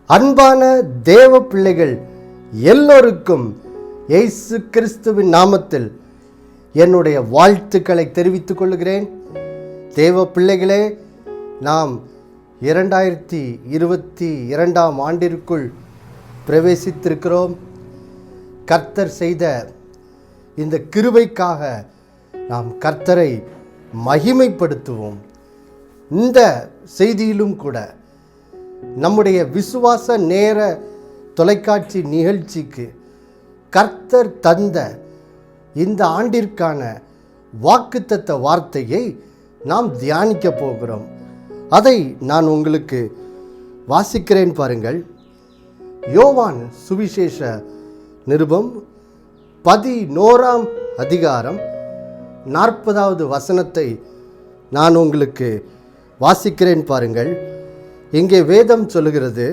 அன்பான தேவ பிள்ளைகள் எல்லோருக்கும் இயேசு கிறிஸ்துவின் நாமத்தில் என்னுடைய வாழ்த்துக்களை தெரிவித்துக் கொள்கிறேன். தேவ பிள்ளைகளே, நாம் 2022 ஆண்டிற்குள் பிரவேசித்திருக்கிறோம். கர்த்தர் செய்த இந்த கிருபைக்காக நாம் கர்த்தரை மகிமைப்படுத்துவோம். இந்த செய்தியிலும் கூட நம்முடைய விசுவாச நேர தொலைக்காட்சி நிகழ்ச்சிக்கு கர்த்தர் தந்த இந்த ஆண்டிற்கான வாக்குத்தத்த வார்த்தையை நாம் தியானிக்க போகிறோம். அதை நான் உங்களுக்கு வாசிக்கிறேன் பாருங்கள். யோவான் சுவிசேஷ நிருபம் 11 அதிகாரம் 40வது வசனத்தை நான் உங்களுக்கு வாசிக்கிறேன் பாருங்கள். இங்கே வேதம் சொல்லுகிறது,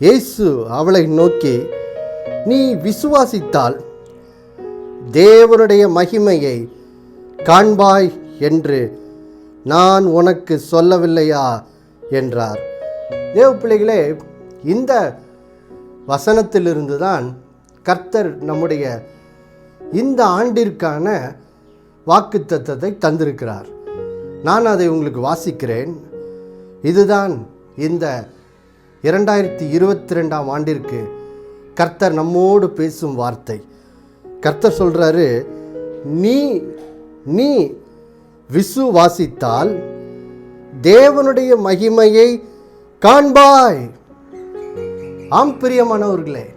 இயேசு அவளை நோக்கி, நீ விசுவாசித்தால் தேவனுடைய மகிமையை காண்பாய் என்று நான் உனக்கு சொல்லவில்லையா என்றார். தேவ பிள்ளைகளே, இந்த வசனத்திலிருந்து தான் கர்த்தர் நம்முடைய இந்த ஆண்டிற்கான வாக்குத்தத்தத்தை தந்திருக்கிறார். நான் அதை உங்களுக்கு வாசிக்கிறேன். இதுதான் இந்த 2022 ஆண்டிற்கு கர்த்தர் நம்மோடு பேசும் வார்த்தை. கர்த்தர் சொல்றாரு, நீ விசுவாசித்தால் தேவனுடைய மகிமையை காண்பாய். ஆம் பிரியமானவர்களே,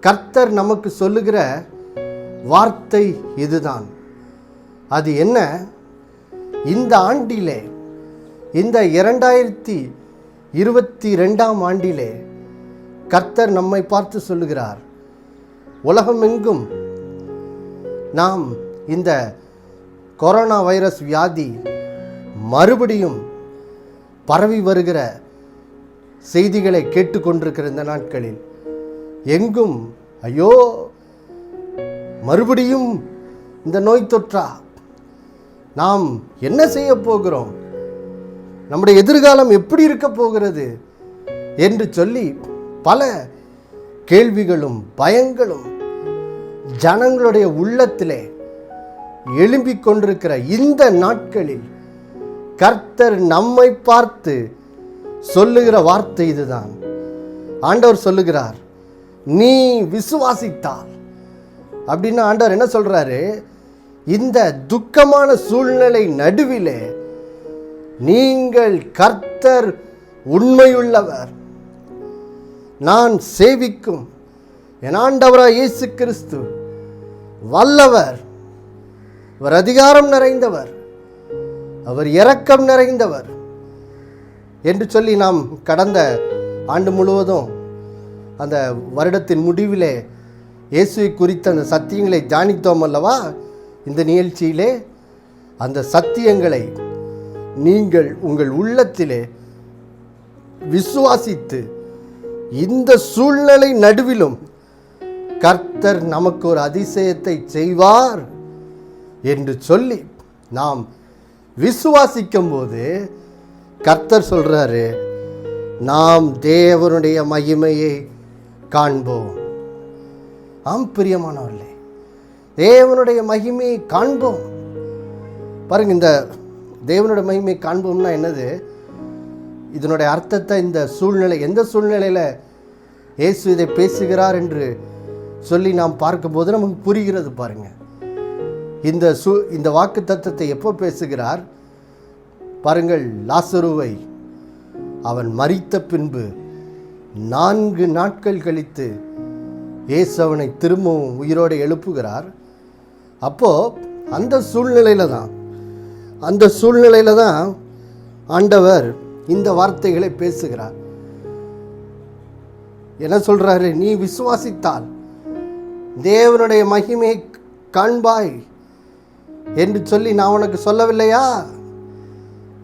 கர்த்தர் நமக்கு சொல்லுகிற வார்த்தை இதுதான். அது என்ன? இந்த ஆண்டிலே, இந்த 2022 ஆண்டிலே கர்த்தர் நம்மை பார்த்து சொல்லுகிறார், உலகமெங்கும் நாம் இந்த கொரோனா வைரஸ் வியாதி மறுபடியும் பரவி வருகிற செய்திகளை கேட்டுக்கொண்டிருக்கிற இந்த நாட்களில் எங்கும் ஐயோ மறுபடியும் இந்த நோய் தொற்றா, நாம் என்ன செய்ய போகிறோம், நம்முடைய எதிர்காலம் எப்படி இருக்க போகிறது என்று சொல்லி பல கேள்விகளும் பயங்களும் ஜனங்களுடைய உள்ளத்திலே எழும்பிக் கொண்டிருக்கிற இந்த நாட்களில் கர்த்தர் நம்மை பார்த்து சொல்லுகிற வார்த்தை இதுதான். ஆண்டவர் சொல்லுகிறார், நீ விசுவாசித்தால் அப்படின்னு. ஆண்டவர் என்ன சொல்றாரு? இந்த துக்கமான சூழ்நிலை நடுவிலே நீங்கள் கர்த்தர் உண்மையுள்ளவர், நான் சேவிக்கும் என் ஆண்டவராய் இயேசு கிறிஸ்து வல்லவர், அவர் அதிகாரம் நிறைந்தவர், அவர் இரக்கம் நிறைந்தவர் என்று சொல்லி நாம் கடந்த ஆண்டு முழுவதும் அந்த வருடத்தின் முடிவிலே இயேசுவை குறித்த அந்த சத்தியங்களை தியானித்தோம் அல்லவா? இந்த நிகழ்ச்சியிலே அந்த சத்தியங்களை நீங்கள் உங்கள் உள்ளத்திலே விசுவாசித்து இந்த சூழ்நிலை நடுவிலும் கர்த்தர் நமக்கு ஒரு அதிசயத்தை செய்வார் என்று சொல்லி நாம் விசுவாசிக்கும் போது கர்த்தர் சொல்றாரு, நாம் தேவனுடைய மகிமையை காண்போம். ஆம் பிரியமானவர்களே, தேவனுடைய மகிமையை காண்போம். பாருங்க, இந்த தேவனுடைய மகிமையை காண்போம்னா என்னது? இதனுடைய அர்த்தத்தை இந்த சூழ்நிலை, எந்த சூழ்நிலையில் இயேசு இதை பேசுகிறார் என்று சொல்லி நாம் பார்க்கும்போது நமக்கு புரிகிறது. பாருங்க, இந்த வாக்கு தத்தத்தை எப்போ பேசுகிறார் பாருங்கள். லாசருவை அவன் மரித்த பின்பு 4 நாட்கள் கழித்து இயேசு அவனை திரும்பவும் உயிரோடு எழுப்புகிறார். அப்போ அந்த சூழ்நிலையில தான் ஆண்டவர் இந்த வார்த்தைகளை பேசுகிறார். என்ன சொல்றாரு? நீ விசுவாசித்தால் தேவனுடைய மகிமையை காண்பாய் என்று சொல்லி நான் உனக்கு சொல்லவில்லையா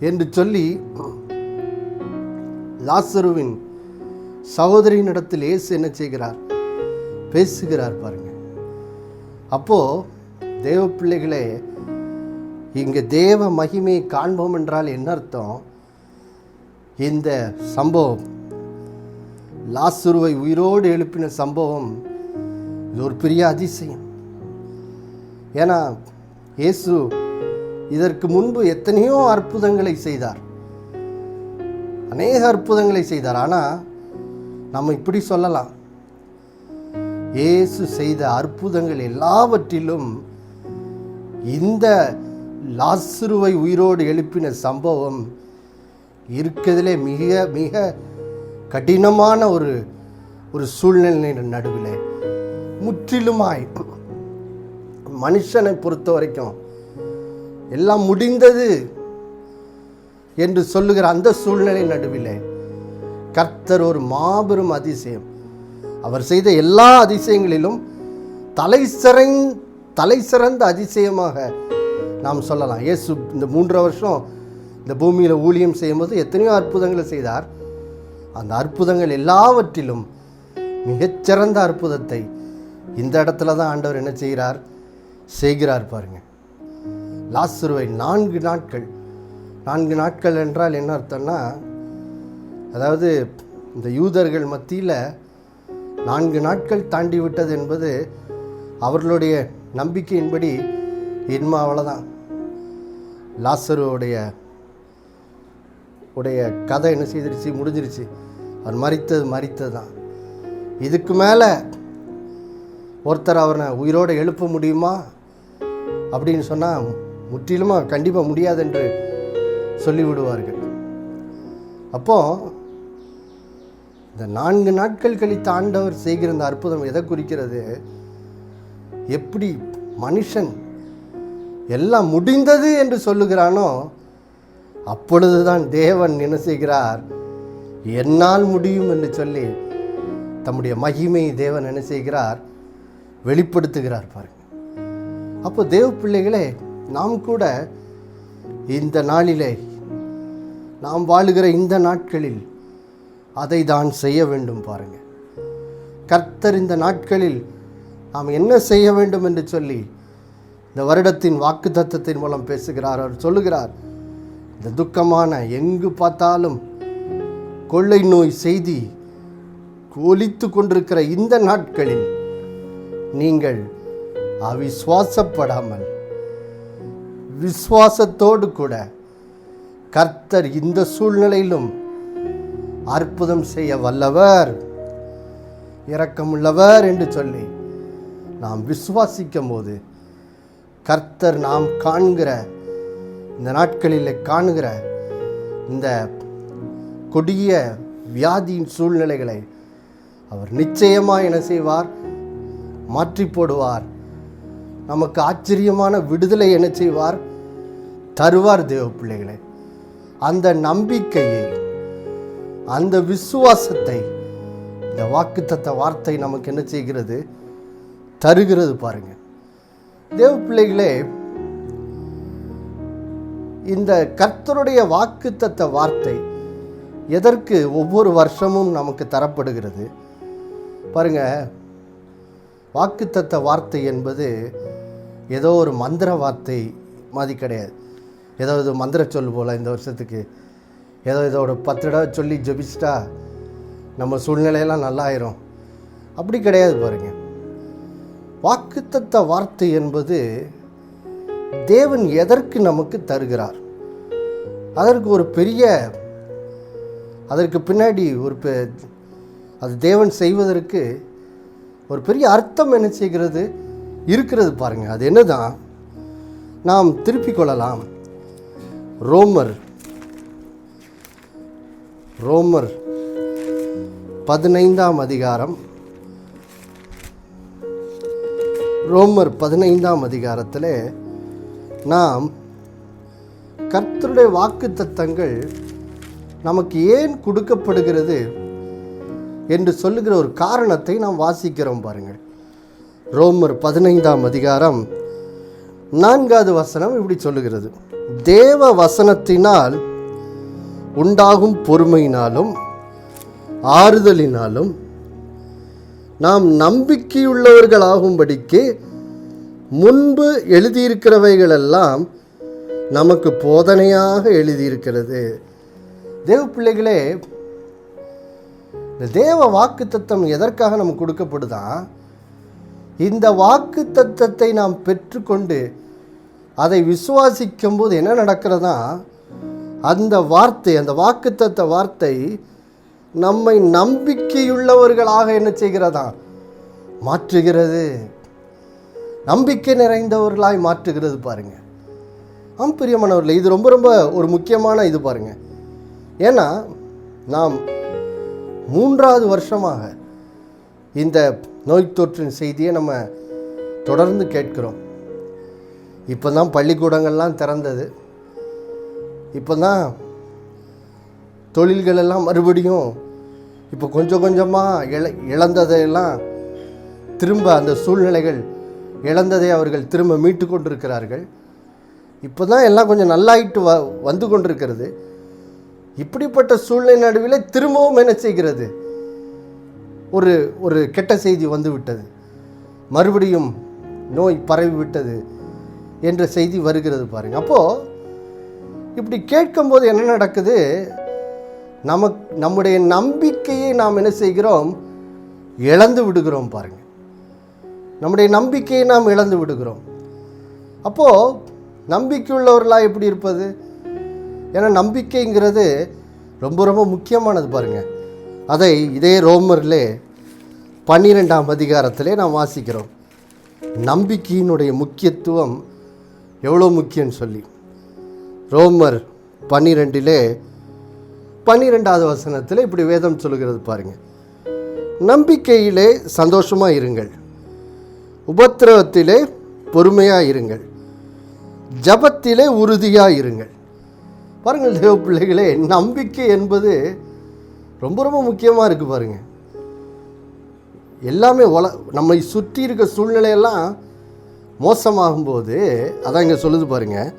என்று சொல்லி லாசருவின் சகோதரியினிடத்தில் இயேசு என்ன செய்கிறார்? பேசுகிறார் பாருங்க. அப்போ தேவ பிள்ளைகளே, இங்கே தேவ மகிமையை காண்போம் என்றால் என்ன அர்த்தம்? இந்த சம்பவம் லாசருவை உயிரோடு எழுப்பின சம்பவம் இது ஒரு பெரிய அதிசயம். ஏன்னா இயேசு இதற்கு முன்பு எத்தனையோ அற்புதங்களை செய்தார், அநேக அற்புதங்களை செய்தார். ஆனால் நம்ம இப்படி சொல்லலாம், இயேசு செய்த அற்புதங்கள் எல்லாவற்றிலும் இந்த லாசருவை உயிரோடு எழுப்பின சம்பவம் இருக்கிறதுலே மிக மிக கடினமான ஒரு சூழ்நிலை நடுவில் முற்றிலுமாய் மனுஷனை பொறுத்த வரைக்கும் எல்லாம் முடிந்தது என்று சொல்லுகிற அந்த சூழ்நிலை நடுவில் கர்த்தர் ஒரு மாபெரும் அதிசயம், அவர் செய்த எல்லா அதிசயங்களிலும் தலை சிறந்த அதிசயமாக நாம் சொல்லலாம். இயேசு இந்த 3 வருஷம் இந்த பூமியில் ஊழியம் செய்யும்போது எத்தனையோ அற்புதங்களை செய்தார். அந்த அற்புதங்கள் எல்லாவற்றிலும் மிகச்சிறந்த அற்புதத்தை இந்த இடத்துல தான் ஆண்டவர் என்ன செய்கிறார் பாருங்க. லாசருவை 4 நாட்கள் என்றால் என்ன அர்த்தம்னா, அதாவது இந்த யூதர்கள் மத்தியில் 4 நாட்கள் தாண்டி விட்டது என்பது அவர்களுடைய நம்பிக்கையின்படி இன்மா அவ்வளோதான். லாசருடைய கதை என்ன செய்திருச்சு, முடிஞ்சிருச்சு. அவர் மரித்தது தான். இதுக்கு மேலே ஒருத்தர் அவரை உயிரோடு எழுப்ப முடியுமா அப்படின்னு சொன்னால் முற்றிலுமாக கண்டிப்பாக முடியாது என்று சொல்லிவிடுவார்கள். அப்போது இந்த 4 நாட்கள் கழித்து ஆண்டவர் செய்கிற இந்த அற்புதம் எதை குறிக்கிறது? எப்படி மனுஷன் எல்லாம் முடிந்தது என்று சொல்லுகிறானோ அப்பொழுதுதான் தேவன் என்ன செய்கிறார், என்னால் முடியும் என்று சொல்லி தம்முடைய மகிமையை தேவன் என்ன செய்கிறார், வெளிப்படுத்துகிறார் பாருங்க. அப்போ தேவ பிள்ளைகளே, நாம் கூட இந்த நாளிலே நாம் வாழுகிற இந்த நாட்களில் அதை தான் செய்ய வேண்டும் பாருங்க. கர்த்தர் இந்த நாட்களில் நாம் என்ன செய்ய வேண்டும் என்று சொல்லி இந்த வருடத்தின் வாக்குத்தத்தத்தின் மூலம் பேசுகிறார். அவர் சொல்லுகிறார், இந்த துக்கமான எங்கு பார்த்தாலும் கொள்ளை நோய் செய்தி ஒலித்து கொண்டிருக்கிற இந்த நாட்களில் நீங்கள் அவிசுவாசப்படாமல் விசுவாசத்தோடு கூட கர்த்தர் இந்த சூழ்நிலையிலும் அற்புதம் செய்ய வல்லவர், இரக்கமுள்ளவர் என்று சொல்லி நாம் விசுவாசிக்கும் போது கர்த்தர் நாம் காண்கிற இந்த நாட்களில் காணுகிற இந்த கொடிய வியாதியின் சூழ்நிலைகளை அவர் நிச்சயமாக என்ன செய்வார், மாற்றி போடுவார். நமக்கு ஆச்சரியமான விடுதலை என்ன செய்வார், தருவார். தேவ பிள்ளைகளை, அந்த நம்பிக்கையை, அந்த விசுவாசத்தை இந்த வாக்குத்தத்த வார்த்தை நமக்கு என்ன செய்கிறது, தருகிறது பாருங்க. தேவ பிள்ளைகளே, இந்த கர்த்தருடைய வாக்குத்தத்த வார்த்தை எதற்கு ஒவ்வொரு வருஷமும் நமக்கு தரப்படுகிறது பாருங்க. வாக்குத்தத்த வார்த்தை என்பது ஏதோ ஒரு மந்திர வார்த்தை மாதிரி கிடையாது. ஏதோ இது மந்திர சொல் போல் இந்த வருஷத்துக்கு ஏதோ இதோட 10 தடவை சொல்லி ஜெபிச்சிட்டா நம்ம சூழ்நிலையெல்லாம் நல்லாயிரும், அப்படி கிடையாது பாருங்க. வாக்குத்தத்த வார்த்தை என்பது தேவன் எதற்கு நமக்கு தருகிறார், அதற்கு ஒரு பெரிய, அதற்கு பின்னாடி அது தேவன் செய்வதற்கு ஒரு பெரிய அர்த்தம் என்ன செய்கிறது இருக்கிறது பாருங்க. அது என்னதான் நாம் திருப்பிக் கொள்ளலாம். ரோமர் 15ஆம் அதிகாரம், ரோமர் 15ஆம் அதிகாரத்தில் நாம் கர்த்தருடைய வாக்குத்தத்தங்கள் நமக்கு ஏன் கொடுக்கப்படுகிறது என்று சொல்லுகிற ஒரு காரணத்தை நாம் வாசிக்கிறோம் பாருங்கள். ரோமர் 15ஆம் அதிகாரம் 4வது வசனம் இப்படி சொல்லுகிறது, தேவ வசனத்தினால் உண்டாகும் பொறுமையினாலும் ஆறுதலினாலும் நாம் நம்பிக்கையுள்ளவர்களாகும்படிக்கு முன்பு எழுதியிருக்கிறவைகளெல்லாம் நமக்கு போதனையாக எழுதியிருக்கிறது. தேவ பிள்ளைகளே, இந்த தேவ வாக்குத்தத்தம் எதற்காக நமக்கு கொடுக்கப்படுதான்? இந்த வாக்குத்தத்தத்தை நாம் பெற்றுக்கொண்டு அதை விசுவாசிக்கும் போது என்ன நடக்கிறதா, அந்த வார்த்தை, அந்த வாக்குத்தத்த வார்த்தை நம்மை நம்பிக்கையுள்ளவர்களாக என்ன செய்கிறதா, மாற்றுகிறது. நம்பிக்கை நிறைந்தவர்களாய் மாற்றுகிறது. பாருங்க, பிரியமானவர்களே, இது ரொம்ப ரொம்ப ஒரு முக்கியமான இது பாருங்க. ஏன்னா நாம் 3வது வருஷமாக இந்த நோய் தொற்றின் செய்தியை நம்ம தொடர்ந்து கேட்கிறோம். இப்போ தான் பள்ளிக்கூடங்கள்லாம் திறந்தது. இப்போ தான் தொழில்கள் எல்லாம் மறுபடியும் இப்போ கொஞ்சம் கொஞ்சமாக இழந்ததையெல்லாம் திரும்ப, அந்த சூழ்நிலைகள் இழந்ததை அவர்கள் திரும்ப மீட்டு கொண்டிருக்கிறார்கள். இப்போ தான் எல்லாம் கொஞ்சம் நல்லாயிட்டு வந்து கொண்டிருக்கிறது. இப்படிப்பட்ட சூழ்நிலை நடுவில் திரும்பவும் என்ன செய்கிறது, ஒரு கெட்ட செய்தி வந்து விட்டது, மறுபடியும் நோய் பரவி விட்டது என்ற செய்தி வருகிறது. பாருங்கள், அப்போது இப்படி கேட்கும்போது என்ன நடக்குது, நம்முடைய நம்பிக்கையை நாம் என்ன செய்கிறோம், இழந்து விடுகிறோம். பாருங்கள், நம்முடைய நம்பிக்கையை நாம் இழந்து விடுகிறோம். அப்போது நம்பிக்கையுள்ளவர்களாக எப்படி இருப்பது? ஏன்னா நம்பிக்கைங்கிறது ரொம்ப ரொம்ப முக்கியமானது. பாருங்கள், அதை இதே ரோமர்லே 12ஆம் அதிகாரத்திலே நாம் வாசிக்கிறோம். நம்பிக்கையினுடைய முக்கியத்துவம் எவ்வளோ முக்கியம்னு சொல்லி ரோமர் 12 12வது வசனத்தில் இப்படி வேதம் சொல்லுகிறது. பாருங்கள், நம்பிக்கையிலே சந்தோஷமாக இருங்கள், உபத்திரவத்திலே பொறுமையாக இருங்கள், ஜபத்திலே உறுதியாக இருங்கள். பாருங்கள் தேவ பிள்ளைகளே, நம்பிக்கை என்பது ரொம்ப ரொம்ப முக்கியமாக இருக்குது. பாருங்கள், எல்லாமே நம்மை சுற்றி இருக்க சூழ்நிலையெல்லாம் மோசமாகும்போது அதான் இங்கே சொல்லுது. பாருங்கள்,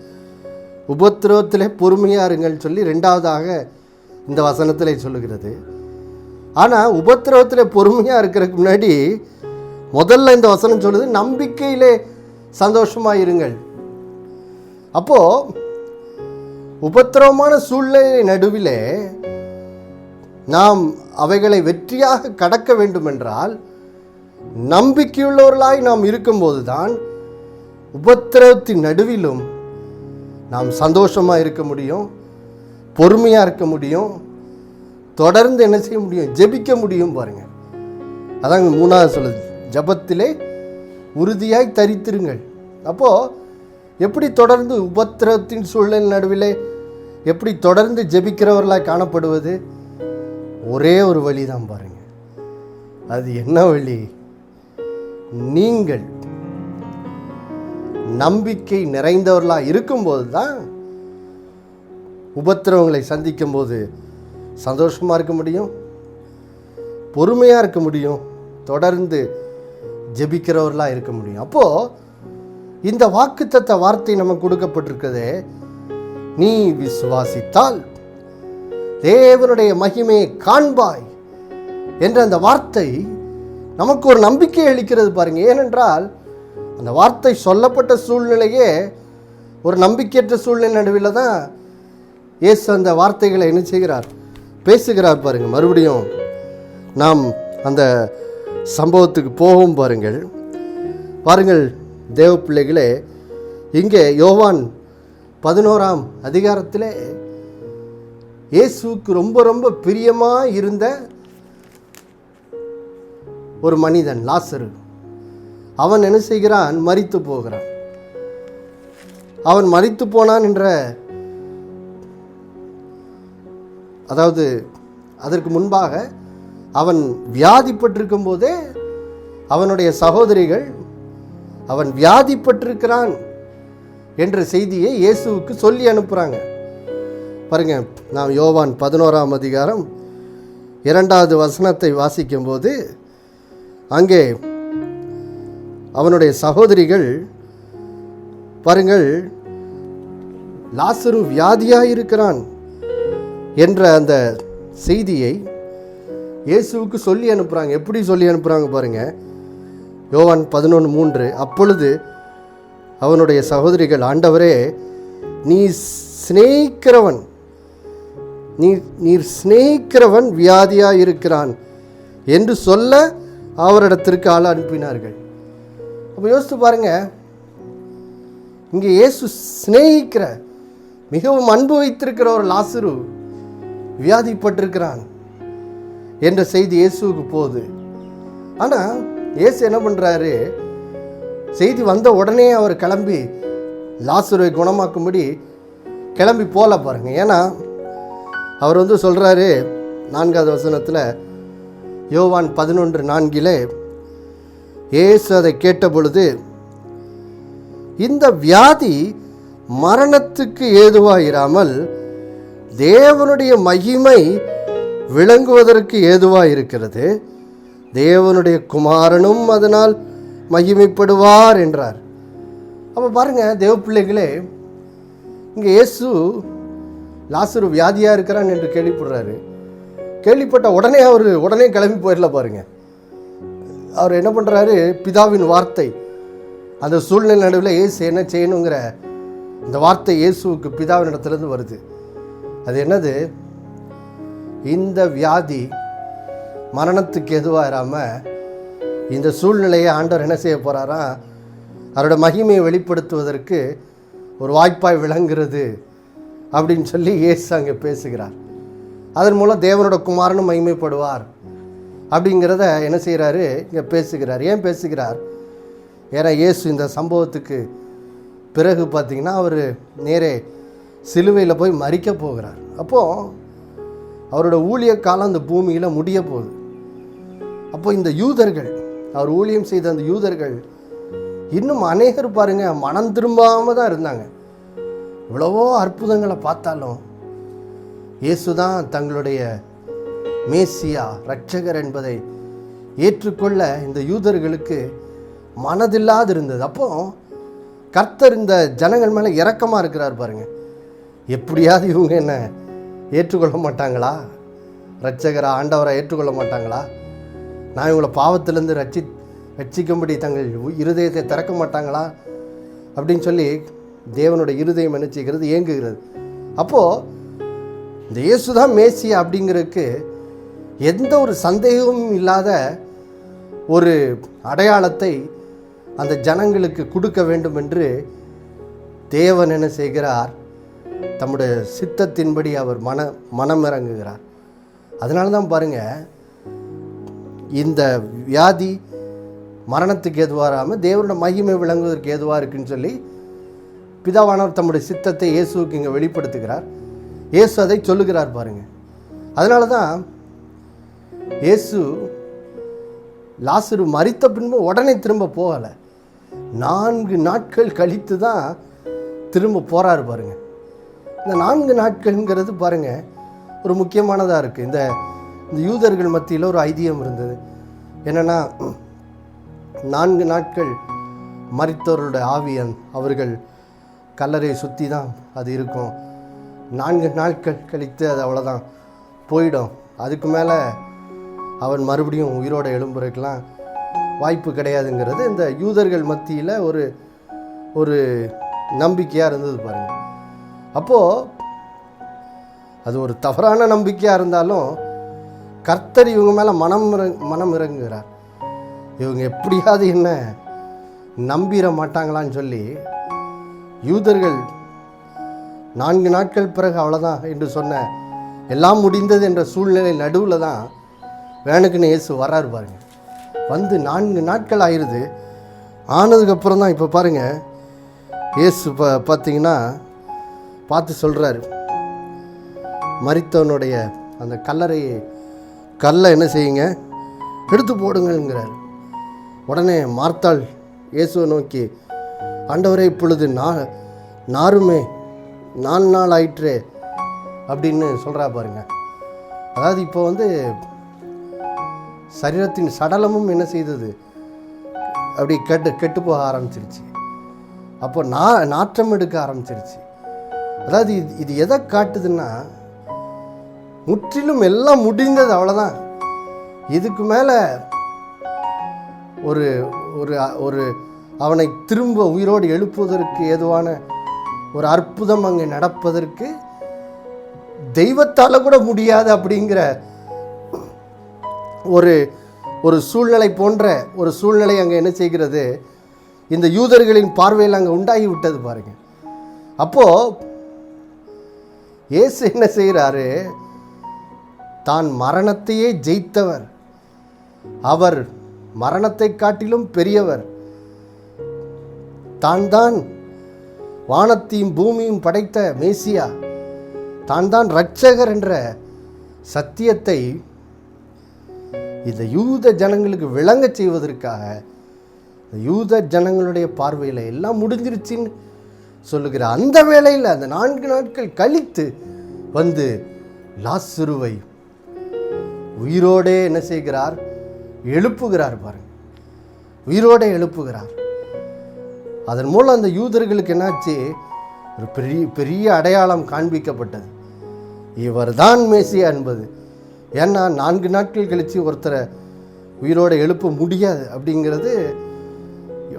உபத்திரவத்திலே பொறுமையாக இருங்கள்னு சொல்லி 2வதாக இந்த வசனத்தில் சொல்லுகிறது. ஆனால் உபத்திரவத்தில் பொறுமையாக இருக்கிறதுக்கு முன்னாடி முதல்ல இந்த வசனம் சொல்லுது, நம்பிக்கையிலே சந்தோஷமாக இருங்கள். அப்போது உபத்திரவமான சூழ்நிலை நடுவிலே நாம் அவைகளை வெற்றியாக கடக்க வேண்டுமென்றால் நம்பிக்கையுள்ளவர்களாய் நாம் இருக்கும்போது தான் உபத்திரவத்தின் நடுவிலும் நாம் சந்தோஷமாக இருக்க முடியும், பொறுமையாக இருக்க முடியும், தொடர்ந்து என்ன செய்ய முடியும், ஜெபிக்க முடியும். பாருங்கள், அதாங்க 3வது சொல்லுது, ஜபத்திலே உறுதியாய் தரித்திருங்கள். அப்போது எப்படி தொடர்ந்து உபத்திரவத்தின் சூழ்நிலை நடுவிலே எப்படி தொடர்ந்து ஜெபிக்கிறவர்களாக காணப்படுவது? ஒரே ஒரு வழி தான். பாருங்கள், அது என்ன வழி? நீங்கள் நம்பிக்கை நிறைந்தவர்களாக இருக்கும்போது தான் உபத்திரவங்களை சந்திக்கும் போது சந்தோஷமாக இருக்க முடியும், பொறுமையாக இருக்க முடியும், தொடர்ந்து ஜெபிக்கிறவர்களாக இருக்க முடியும். அப்போது இந்த வாக்குத்தத்த வார்த்தை நமக்கு கொடுக்கப்பட்டிருக்கிறதே, நீ விசுவாசித்தால் தேவனுடைய மகிமையை காண்பாய் என்ற அந்த வார்த்தை நமக்கு ஒரு நம்பிக்கை அளிக்கிறது. பாருங்க, ஏனென்றால் அந்த வார்த்தை சொல்லப்பட்ட சூழ்நிலையே ஒரு நம்பிக்கையற்ற சூழ்நிலை நடுவில் தான் இயேசு அந்த வார்த்தைகளை என்ன செய்கிறார், பேசுகிறார். பாருங்க, மறுபடியும் நாம் அந்த சம்பவத்துக்கு போகும். பாருங்கள் தேவ பிள்ளைகளே, இங்கே யோவான் 11ஆம் அதிகாரத்திலே இயேசுவுக்கு ரொம்ப ரொம்ப பிரியமாக இருந்த ஒரு மனிதன் லாசரு, அவன் என்ன செய்கிறான், மரித்து போகிறான். அவன் மரித்து போனான் என்ற, அதாவது அதற்கு முன்பாக அவன் வியாதிப்பட்டிருக்கும் போதே அவனுடைய சகோதரிகள் அவன் வியாதிப்பட்டிருக்கிறான் என்ற செய்தியை இயேசுவுக்கு சொல்லி அனுப்புகிறாங்க. பாருங்க, நாம் யோவான் 11ஆம் அதிகாரம் 2வது வசனத்தை வாசிக்கும்போது அங்கே அவனுடைய சகோதரிகள் பாருங்கள், லாசரு வியாதியாயிருக்கிறான் என்ற அந்த செய்தியை இயேசுவுக்கு சொல்லி அனுப்புகிறாங்க. எப்படி சொல்லி அனுப்புகிறாங்க பாருங்க, யோவான் 11:3, அப்பொழுது அவனுடைய சகோதரிகள், ஆண்டவரே, நீர் சிநேகிக்கிறவன் வியாதியாக இருக்கிறான் என்று சொல்ல அவரிடத்திற்கு ஆள் அனுப்பினார்கள். அப்போ யோசித்து பாருங்க, இங்கே இயேசு சிநேகிக்கிற, மிகவும் அன்பு வைத்திருக்கிற ஒரு லாசரு வியாதிப்பட்டிருக்கிறான் என்ற செய்தி இயேசுவுக்கு போகுது. ஆனால் இயேசு என்ன பண்ணுறாரு, செய்தி வந்த உடனே அவர் கிளம்பி லாசருவை குணமாக்கும்படி கிளம்பி போல பாருங்க. ஏன்னா அவர் சொல்கிறாரு 4வது வசனத்தில், யோவான் 11:4 இயேசு அதை கேட்ட பொழுது, இந்த வியாதி மரணத்துக்கு ஏதுவாயிராமல் தேவனுடைய மகிமை விளங்குவதற்கு ஏதுவாயிருக்கிறது, தேவனுடைய குமாரனும் அதனால் மகிமைப்படுவார் என்றார். அப்போ பாருங்க தேவ பிள்ளைகளே, இங்கே இயேசு லாசரு வியாதியாக இருக்கிறான் என்று கேள்விப்படுறாரு. கேள்விப்பட்ட உடனே கிளம்பி போயிடல பாருங்க. அவர் என்ன பண்ணுறாரு, பிதாவின் வார்த்தை அந்த சூழ்நிலை நடுவில் இயேசு என்ன செய்யணுங்கிற இந்த வார்த்தை இயேசுவுக்கு பிதாவின் இடத்துலேருந்து வருது. அது என்னது, இந்த வியாதி மரணத்துக்கு எதுவாகாமல் இந்த சூழ்நிலையை ஆண்டவர் என்ன செய்ய போகிறாரா, அவரோட மகிமையை வெளிப்படுத்துவதற்கு ஒரு வாய்ப்பாய் விளங்குறது அப்படின்னு சொல்லி இயேசு அங்கே பேசுகிறார். அதன் மூலம் தேவனோட குமாரனும் மகிமைப்படுவார் அப்படிங்கிறத என்ன செய்கிறாரு, இங்கே பேசுகிறார். ஏன் பேசுகிறார், ஏன்னா இயேசு இந்த சம்பவத்துக்கு பிறகு பார்த்திங்கன்னா அவர் நேரே சிலுவையில் போய் மரிக்க போகிறார். அப்போது அவரோட ஊழிய காலம் அந்த பூமியில் முடிய போகுது. அப்போ இந்த யூதர்கள், அவர் ஊழியம் செய்த அந்த யூதர்கள் இன்னும் அநேகர் பாருங்க மனம் திரும்பாமல் தான் இருந்தாங்க. இவ்வளவோ அற்புதங்களை பார்த்தாலும் இயேசு தான் தங்களுடைய மேசியா இரட்சகர் என்பதை ஏற்றுக்கொள்ள இந்த யூதர்களுக்கு மனதில்லாது இருந்தது. அப்போ கர்த்தர் இந்த ஜனங்கள் மேலே இரக்கமாக இருக்கிறார் பாருங்க. எப்படியாவது இவங்க என்ன ஏற்றுக்கொள்ள மாட்டாங்களா, இரட்சகரா ஆண்டவரை ஏற்றுக்கொள்ள மாட்டாங்களா, நான் இவங்களை பாவத்திலேருந்து ரட்சிக்கும்படி தங்கள் இருதயத்தை திறக்க மாட்டாங்களா அப்படின்னு சொல்லி தேவனுடைய இருதயம் என்ன செய்கிறது, ஏங்குகிறது. அப்போது இந்த இயேசு தான் மேசியா அப்படிங்கிறதுக்கு எந்த ஒரு சந்தேகமும் இல்லாத ஒரு அடையாளத்தை அந்த ஜனங்களுக்கு கொடுக்க வேண்டும் என்று தேவன் என்ன செய்கிறார், தம்முடைய சித்தத்தின்படி அவர் மனம் இறங்குகிறார். அதனால தான் பாருங்கள், இந்த வியாதி மரணத்துக்கு ஏதுவாகாமல் தேவனோட மகிமை விளங்குவதற்கு ஏதுவாக இருக்குன்னு சொல்லி பிதாவானவர் தம்முடைய சித்தத்தை இயேசுவுக்கு இங்கே வெளிப்படுத்துகிறார். இயேசு அதை சொல்லுகிறார் பாருங்க. அதனால தான் இயேசு லாசரு மரித்த பின்பு உடனே திரும்ப போகலை, 4 நாட்கள் கழித்து தான் திரும்ப போகிறாரு பாருங்க. இந்த 4 நாட்கள்ங்கிறது பாருங்க ஒரு முக்கியமானதாக இருக்குது. இந்த யூதர்கள் மத்தியில் ஒரு ஐதீகம் இருந்தது. என்னென்னா 4 நாட்கள் மரித்தவர்களுடைய ஆவியன் அவர்கள் கல்லறையை சுற்றி தான் அது இருக்கும். 4 நாட்கள் கழித்து அது அவ்வளோதான் போயிடும். அதுக்கு மேலே அவன் மறுபடியும் உயிரோட எழும்புறதுக்கெலாம் வாய்ப்பு கிடையாதுங்கிறது இந்த யூதர்கள் மத்தியில் ஒரு நம்பிக்கையாக இருந்தது பாருங்கள். அப்போது அது ஒரு தவறான நம்பிக்கையாக இருந்தாலும் கர்த்தர் இவங்க மேலே மனம் இறங்குகிறார். இவங்க எப்படியாவது என்ன நம்பிட மாட்டாங்களான்னு சொல்லி யூதர்கள் 4 நாட்கள் பிறகு அவ்வளோதான் என்று சொன்ன எல்லாம் முடிந்தது என்ற சூழ்நிலை நடுவில் தான் வேணுக்குன்னு இயேசு வராரு பாருங்க. வந்து 4 நாட்கள் ஆயிடுது. ஆனதுக்கப்புறம் தான் இப்போ பாருங்கள் இயேசு பார்த்தீங்கன்னா பார்த்து சொல்கிறாரு, மரித்தவனுடைய அந்த கல்லை என்ன செய்யுங்க, எடுத்து போடுங்கிறார். உடனே மார்த்தாள் இயேசுவை நோக்கி, ஆண்டவரே இப்பொழுது நாருமே 4 நாள் ஆயிற்றே அப்படின்னு சொல்கிறா பாருங்க. அதாவது இப்போ சரீரத்தின் சடலமும் என்ன செய்தது, அப்படி கெட்டு போக ஆரம்பிச்சிருச்சு. அப்போ நாற்றம் எடுக்க ஆரம்பிச்சிருச்சு. அதாவது இது எதை காட்டுதுன்னா, முற்றிலும் எல்லாம் முடிந்தது, அவ்வளோதான். இதுக்கு மேலே ஒரு ஒரு அவனை திரும்ப உயிரோடு எழுப்புவதற்கு ஏதுவான ஒரு அற்புதம் அங்கே நடப்பதற்கு தெய்வத்தால் கூட முடியாது அப்படிங்கிற ஒரு சூழ்நிலை போன்ற ஒரு சூழ்நிலை அங்கே என்ன செய்கிறது, இந்த யூதர்களின் பார்வையில் அங்கே உண்டாகி விட்டது பாருங்க. அப்போது இயேசு என்ன செய்கிறாரு, தான் மரணத்தையே ஜெயித்தவர், அவர் மரணத்தை காட்டிலும் பெரியவர், தான் வானத்தையும் பூமியும் படைத்த மேசியா, தான் இரட்சகர் என்ற சத்தியத்தை இந்த யூத ஜனங்களுக்கு விளங்க செய்வதற்காக யூத ஜனங்களுடைய பார்வையில் எல்லாம் முடிஞ்சிருச்சின்னு சொல்லுகிற அந்த வேளையில் அந்த 4 நாட்கள் கழித்து வந்து லாசருவை உயிரோடே என்ன செய்கிறார், எழுப்புகிறார் பாருங்க. உயிரோடே எழுப்புகிறார். அதன் மூலம் அந்த யூதர்களுக்கு என்னாச்சு, ஒரு பெரிய அடையாளம் காண்பிக்கப்பட்டது. இவர் தான் மேசியா என்பது. ஏன்னா 4 நாட்கள் கழித்து ஒருத்தரை உயிரோடு எழுப்ப முடியாது அப்படிங்கிறது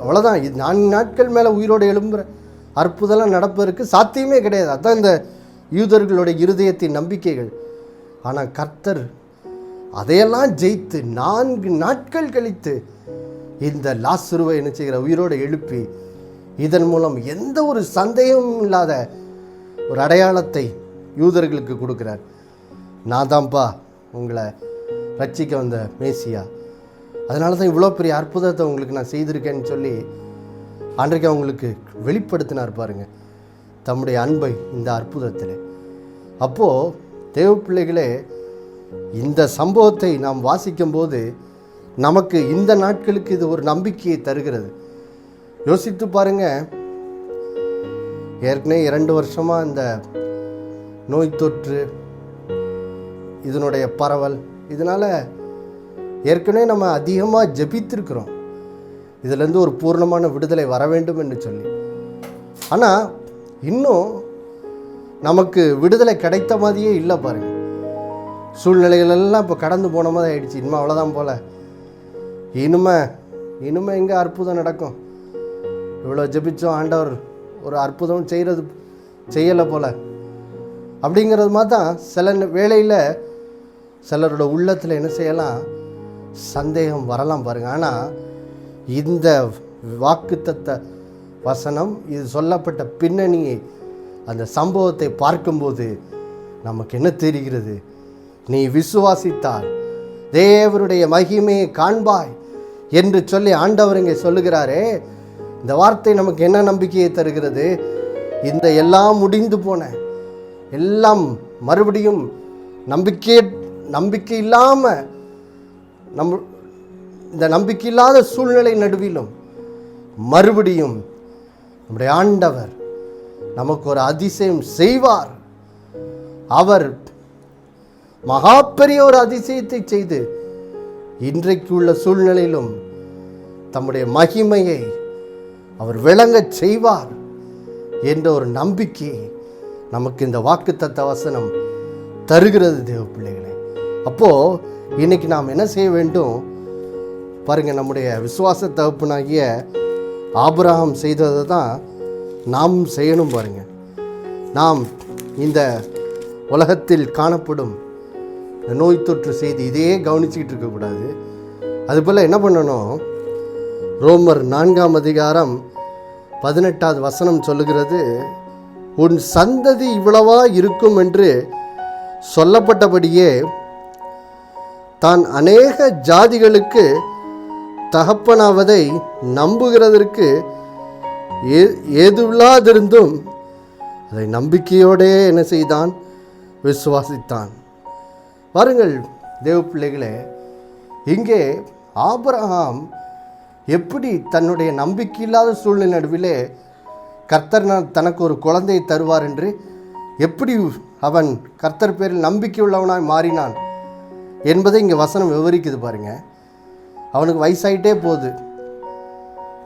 அவ்வளோதான். இது 4 நாட்கள் மேலே உயிரோடு எழும்புகிற அற்புதம் நடப்பதற்கு சாத்தியமே கிடையாது. அதுதான் இந்த யூதர்களுடைய இருதயத்தின் நம்பிக்கைகள். ஆனால் கர்த்தர் அதையெல்லாம் ஜெயித்து 4 நாட்கள் கழித்து இந்த லாசருவை என்ன செய்கிற உயிரோடு எழுப்பி இதன் மூலம் எந்த ஒரு சந்தேகமும் இல்லாத ஒரு அடையாளத்தை யூதர்களுக்கு கொடுக்கிறார். நான் தான்ப்பா உங்களை ரட்சிக்க வந்த மேசியா, அதனால தான் இவ்வளோ பெரிய அற்புதத்தை உங்களுக்கு நான் செய்திருக்கேன்னு சொல்லி அன்றைக்கு அவங்களுக்கு வெளிப்படுத்தினார் பாருங்க தம்முடைய அன்பை இந்த அற்புதத்தில். அப்போது தேவ பிள்ளைகளே, இந்த சம்பவத்தை நாம் வாசிக்கும்போது நமக்கு இந்த நாட்களுக்கு இது ஒரு நம்பிக்கையை தருகிறது. யோசித்து பாருங்க, ஏற்கனவே 2 வருஷமாக இந்த நோய் தொற்று இதனுடைய பரவல், இதனால் ஏற்கனவே நம்ம அதிகமாக ஜெபித்திருக்கிறோம் இதிலேருந்து ஒரு பூர்ணமான விடுதலை வர வேண்டும் என்று சொல்லி. ஆனால் இன்னும் நமக்கு விடுதலை கிடைத்த மாதிரியே இல்லை பாருங்கள். சூழ்நிலைகளெல்லாம் இப்போ கடந்து போன மாதிரி ஆயிடுச்சு. இனிமே அவ்வளோதான் போல், இனிமே எங்கே அற்புதம் நடக்கும், இவ்வளோ ஜெபிச்சோம் ஆண்டவர் ஒரு அற்புதம் செய்யலை போல் அப்படிங்கிறது மாதிரி தான் சில வேளையில் சிலரோட உள்ளத்தில் என்ன செய்யலாம், சந்தேகம் வரலாம் பாருங்கள். ஆனால் இந்த வாக்குத்தத்த வசனம், இது சொல்லப்பட்ட பின்னணியை, அந்த சம்பவத்தை பார்க்கும்போது நமக்கு என்ன தெரிகிறது, நீ விசுவாசித்தால் தேவருடைய மகிமையை காண்பாய் என்று சொல்லி ஆண்டவர் இங்கே சொல்லுகிறாரே. இந்த வார்த்தை நமக்கு என்ன நம்பிக்கையை தருகிறது, இந்த எல்லாம் முடிந்து போன எல்லாம் மறுபடியும் நம்பிக்கை இல்லாமல் இந்த நம்பிக்கை இல்லாத சூழ்நிலை நடுவிலும் மறுபடியும் நம்முடைய ஆண்டவர் நமக்கு ஒரு அதிசயம் செய்வார். அவர் மகா பெரிய ஒரு அதிசயத்தை செய்து இன்றைக்கு உள்ள சூழ்நிலையிலும் தம்முடைய மகிமையை அவர் விளங்கச் செய்வார் என்ற ஒரு நம்பிக்கையை நமக்கு இந்த வாக்குத்தத்த வசனம் தருகிறது தேவ பிள்ளைகளே. அப்போது இன்னைக்கு நாம் என்ன செய்ய வேண்டும் பாருங்கள், நம்முடைய விசுவாச தகப்பனாகிய ஆபிரகாம் செய்ததை தான் நாம் செய்யணும் பாருங்கள். நாம் இந்த உலகத்தில் காணப்படும் இந்த நோய் தொற்று செய்தி இதையே கவனிச்சுக்கிட்டு இருக்கக்கூடாது. அதுபோல் என்ன பண்ணணும், ரோமர் 4ஆம் அதிகாரம் 18வது வசனம் சொல்லுகிறது, உன் சந்ததி இவ்வளவா இருக்கும் என்று சொல்லப்பட்டபடியே தான் அநேக ஜாதிகளுக்கு தகப்பனாவதை நம்புகிறதற்கு ஏதுவில்லாதிருந்தும் அதை நம்பிக்கையோடே என்ன செய்தான், விசுவாசித்தான். பாருங்கள் தேவ பிள்ளைகளே, இங்கே ஆபிரகாம் எப்படி தன்னுடைய நம்பிக்கை இல்லாத சூழ்நிலை நடுவிலே கர்த்தர் தனக்கு ஒரு குழந்தையை தருவார் என்று எப்படி அவன் கர்த்தர் பேரில் நம்பிக்கை உள்ளவனாய் மாறினான் என்பதை இங்கே வசனம் விவரிக்குது பாருங்க. அவனுக்கு வயசாயிட்டே போகுது,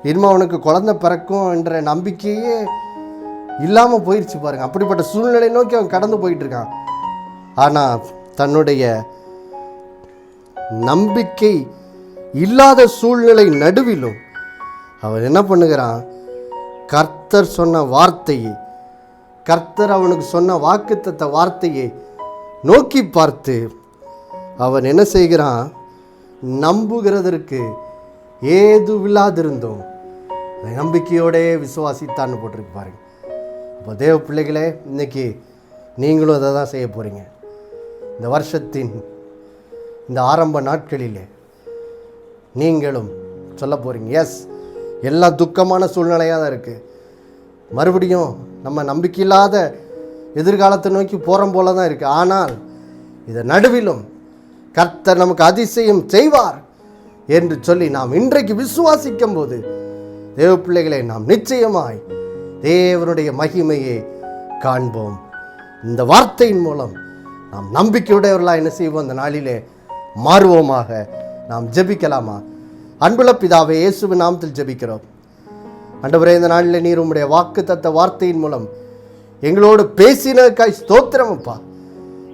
இனிமே அவனுக்கு குழந்தை பிறக்கும் என்ற நம்பிக்கையே இல்லாமல் போயிடுச்சு பாருங்க. அப்படிப்பட்ட சூழ்நிலை நோக்கி அவன் கடந்து போயிட்டு இருக்கான். ஆனால் தன்னுடைய நம்பிக்கை இல்லாத சூழ்நிலை நடுவிலும் அவன் என்ன பண்ணுகிறான், கர்த்தர் சொன்ன வார்த்தையை, கர்த்தர் அவனுக்கு சொன்ன வாக்குத்தத்த வார்த்தையை நோக்கி பார்த்து அவன் என்ன செய்கிறான், நம்புகிறதற்கு ஏதுவில்லாதிருந்தோம் நம்பிக்கையோடே விசுவாசித்தான்னு போட்டிருக்கு பாருங்க. இப்போ தேவ பிள்ளைகளே, இன்னைக்கு நீங்களும் அதை தான் செய்ய போகிறீங்க. இந்த வருஷத்தின் இந்த ஆரம்ப நாட்களிலே நீங்களும் சொல்ல போகிறீங்க, எஸ், எல்லாம் துக்கமான சூழ்நிலையாக தான் இருக்குது, மறுபடியும் நம்ம நம்பிக்கையில்லாத எதிர்காலத்தை நோக்கி போகிறோம் போல தான் இருக்குது. ஆனால் இதை நடுவிலும் கர்த்தர் நமக்கு அதிசயம் செய்வார் என்று சொல்லி நாம் இன்றைக்கு விசுவாசிக்கும் போது தேவ பிள்ளைகளை நாம் நிச்சயமாய் தேவனுடைய மகிமையை காண்போம். இந்த வார்த்தையின் மூலம் நாம் நம்பிக்கையுடையவர்களாக என்ன செய்வோம், அந்த நாளிலே மாறுவோமாக. நாம் ஜெபிக்கலாமா? அன்புள்ள பிதாவே, இயேசுவின் நாமத்தில் ஜெபிக்கிறோம். ஆண்டவரே, இந்த நாளில் நீர் உம்முடைய வாக்குத்தத்த வார்த்தையின் மூலம் எங்களோடு பேசினதுக்காய் ஸ்தோத்திரம் அப்பா.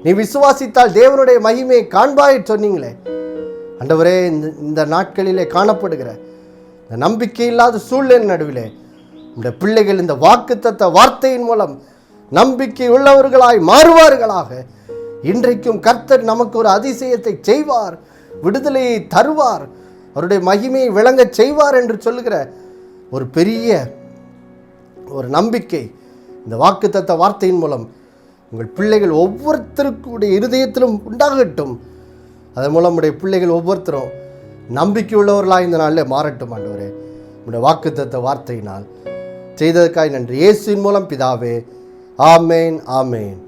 நீ விசுவாசித்தால் தேவனுடைய மகிமையை காண்பாய் சொன்னீங்களே ஆண்டவரே. இந்த நாட்களிலே காணப்படுகிற இந்த நம்பிக்கை இல்லாத சூழ்நிலை நடுவிலே உடைய பிள்ளைகள் இந்த வாக்குத்தத்த வார்த்தையின் மூலம் நம்பிக்கை உள்ளவர்களாய் மாறுவார்களாக. இன்றைக்கும் கர்த்தர் நமக்கு ஒரு அதிசயத்தை செய்வார், விடுதலையை தருவார், அவருடைய மகிமையை விளங்க செய்வார் என்று சொல்லுகிற ஒரு பெரிய ஒரு நம்பிக்கை இந்த வாக்குத்தத்த வார்த்தையின் மூலம் உங்கள் பிள்ளைகள் ஒவ்வொருத்தருக்குடைய இருதயத்திலும் உண்டாகட்டும். அதன் மூலம் உடைய பிள்ளைகள் ஒவ்வொருத்தரும் நம்பிக்கை உள்ளவர்களாக இந்த நாளில் மாறட்டும். ஆண்டவரே, உடைய வாக்குத்தத்த வார்த்தையினால் செய்ததற்காய் நன்றி. இயேசுவின் மூலம் பிதாவே, ஆமேன், ஆமேன்.